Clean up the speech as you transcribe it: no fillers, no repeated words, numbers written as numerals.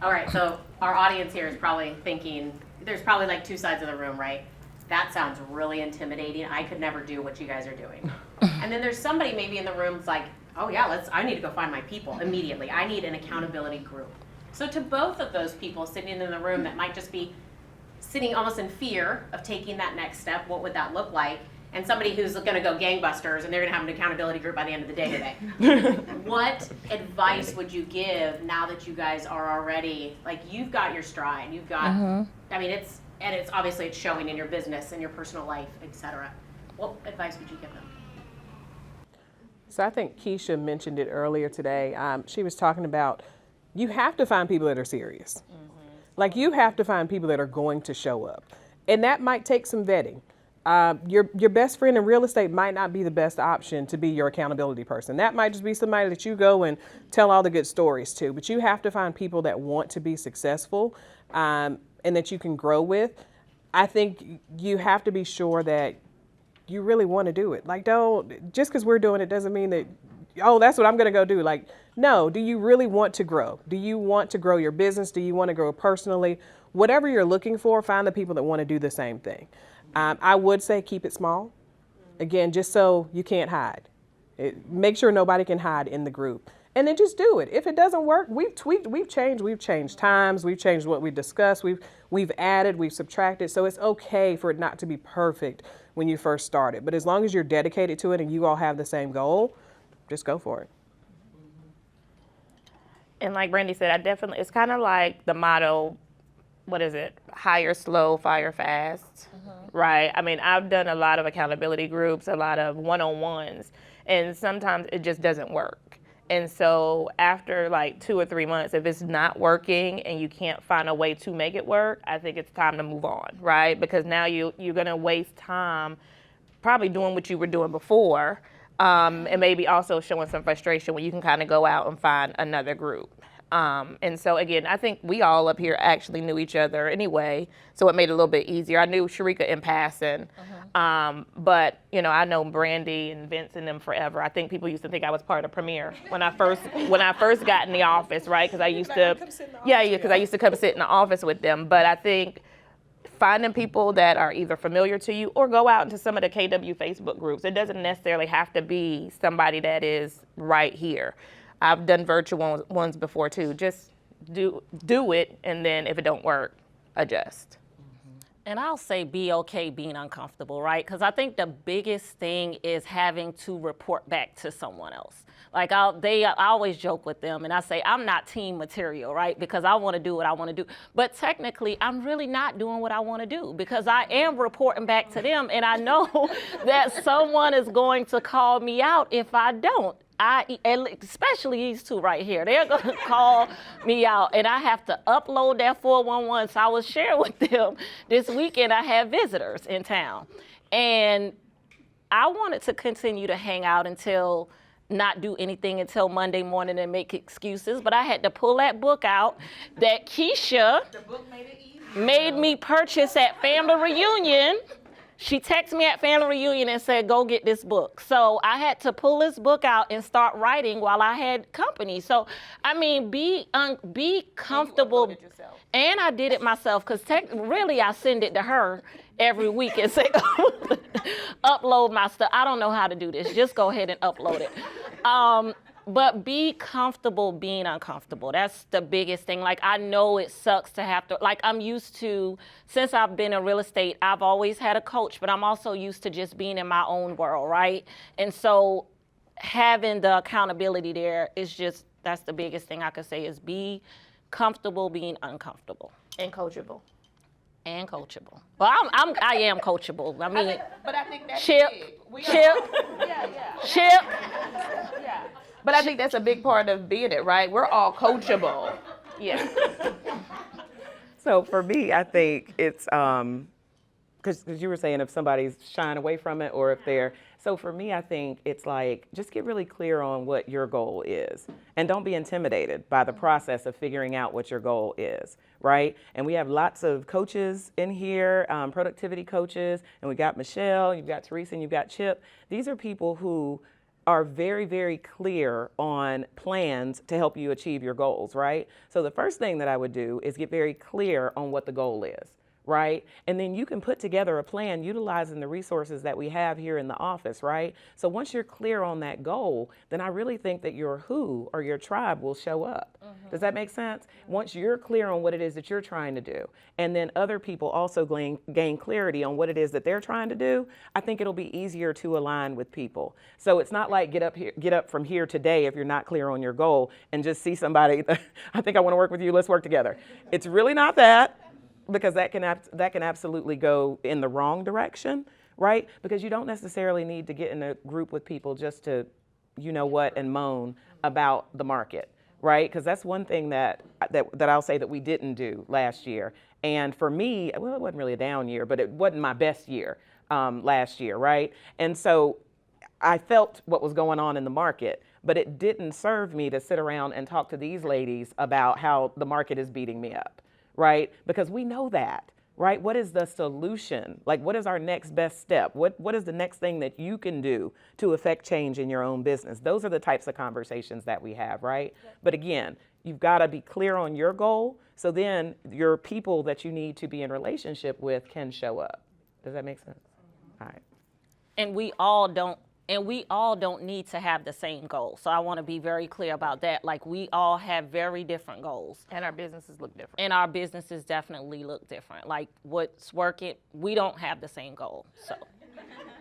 All right, so our audience here is probably thinking, there's probably like two sides of the room, right? That sounds really intimidating. I could never do what you guys are doing. And then there's somebody maybe in the room that's like, oh yeah, I need to go find my people immediately. I need an accountability group. So to both of those people sitting in the room that might just be sitting almost in fear of taking that next step, what would that look like? And somebody who's going to go gangbusters and they're going to have an accountability group by the end of the day today. What advice would you give now that you guys are already, like, you've got your stride, you've got, I mean, it's obviously it's showing in your business and your personal life, etc. What advice would you give them? So I think Keisha mentioned it earlier today. She was talking about you have to find people that are serious. Like, you have to find people that are going to show up. And that might take some vetting. Your best friend in real estate might not be the best option to be your accountability person. That might just be somebody that you go and tell all the good stories to. But you have to find people that want to be successful and that you can grow with. I think you have to be sure that you really want to do it. Like, don't, just because we're doing it doesn't mean that, oh, that's what I'm going to go do. Like, no, do you really want to grow? Do you want to grow your business? Do you want to grow personally? Whatever you're looking for, find the people that want to do the same thing. I would say keep it small. Again, just so you can't hide. Make sure nobody can hide in the group. And then just do it. If it doesn't work, we've changed times, we've changed what we discuss, we've added, we've subtracted. So it's okay for it not to be perfect when you first started. But as long as you're dedicated to it and you all have the same goal, just go for it. And like Brandy said, it's kind of like the motto, what is it? Hire slow, fire fast, right? I mean, I've done a lot of accountability groups, a lot of one-on-ones, and sometimes it just doesn't work. And so after like 2 or 3 months, if it's not working and you can't find a way to make it work, I think it's time to move on, right? Because now you're gonna waste time probably doing what you were doing before, and maybe also showing some frustration when you can kind of go out and find another group. And so again, I think we all up here actually knew each other anyway, so it made it a little bit easier. I knew Sharika in passing, but I know Brandy and Vince and them forever. I think people used to think I was part of Premier when I first got in the office, right? Because I used to, because I used to come sit in the office with them. But I think finding people that are either familiar to you or go out into some of the KW Facebook groups. It doesn't necessarily have to be somebody that is right here. I've done virtual ones before too. Just do it, and then if it don't work, adjust. And I'll say be okay being uncomfortable, right? Because I think the biggest thing is having to report back to someone else. Like I always joke with them and I say, I'm not team material, right? Because I want to do what I want to do. But technically, I'm really not doing what I want to do because I am reporting back to them. And I know that someone is going to call me out if I don't. Especially these two right here, they're gonna call me out and I have to upload that 411. So I was sharing with them this weekend, I had visitors in town and I wanted to continue to hang out until not do anything until Monday morning and make excuses, but I had to pull that book out that Keisha made me purchase at family reunion. She texted me at family reunion and said, go get this book. So I had to pull this book out and start writing while I had company. So, I mean, be comfortable. And you uploaded yourself. And I did it myself because really I send it to her every week and say, upload my stuff. I don't know how to do this. Just go ahead and upload it. But be comfortable being uncomfortable. That's the biggest thing. Like, I know it sucks to have to, like, I'm used to, since I've been in real estate, I've always had a coach, but I'm also used to just being in my own world, right? And so having the accountability there is just, that's the biggest thing I could say is be comfortable being uncomfortable. And coachable. And coachable. Well, I am coachable. I mean, but I think that's Chip. But I think that's a big part of being it, right? We're all coachable. Yeah. So for me, I think it's, because you were saying if somebody's shying away from it or if they're, so for me, I think it's like, just get really clear on what your goal is. And don't be intimidated by the process of figuring out what your goal is, right? And we have lots of coaches in here, productivity coaches, and we got Michelle, you've got Teresa, and you've got Chip. These are people who are very, very clear on plans to help you achieve your goals, right? So the first thing that I would do is get very clear on what the goal is, right? And then you can put together a plan utilizing the resources that we have here in the office, right? So once you're clear on that goal, then I really think that your who or your tribe will show up. Does that make sense? Once you're clear on what it is that you're trying to do, and then other people also gain clarity on what it is that they're trying to do, I think it'll be easier to align with people. So it's not like get up from here today if you're not clear on your goal and just see somebody, I think I want to work with you, let's work together. It's really not that, because that can absolutely go in the wrong direction, right? Because you don't necessarily need to get in a group with people just to, you know what, and moan about the market, right? Because that's one thing that I'll say that we didn't do last year. And for me, well, it wasn't really a down year, but it wasn't my best year last year, right? And so I felt what was going on in the market, but it didn't serve me to sit around and talk to these ladies about how the market is beating me up, right? Because we know that, right? What is the solution? Like, what is our next best step? What is the next thing that you can do to affect change in your own business? Those are the types of conversations that we have, right? But again, you've got to be clear on your goal, so then your people that you need to be in relationship with can show up. Does that make sense? All right. And we all don't need to have the same goal. So I want to be very clear about that. Like, we all have very different goals. And our businesses look different. And our businesses definitely look different. Like, what's working, we don't have the same goal. So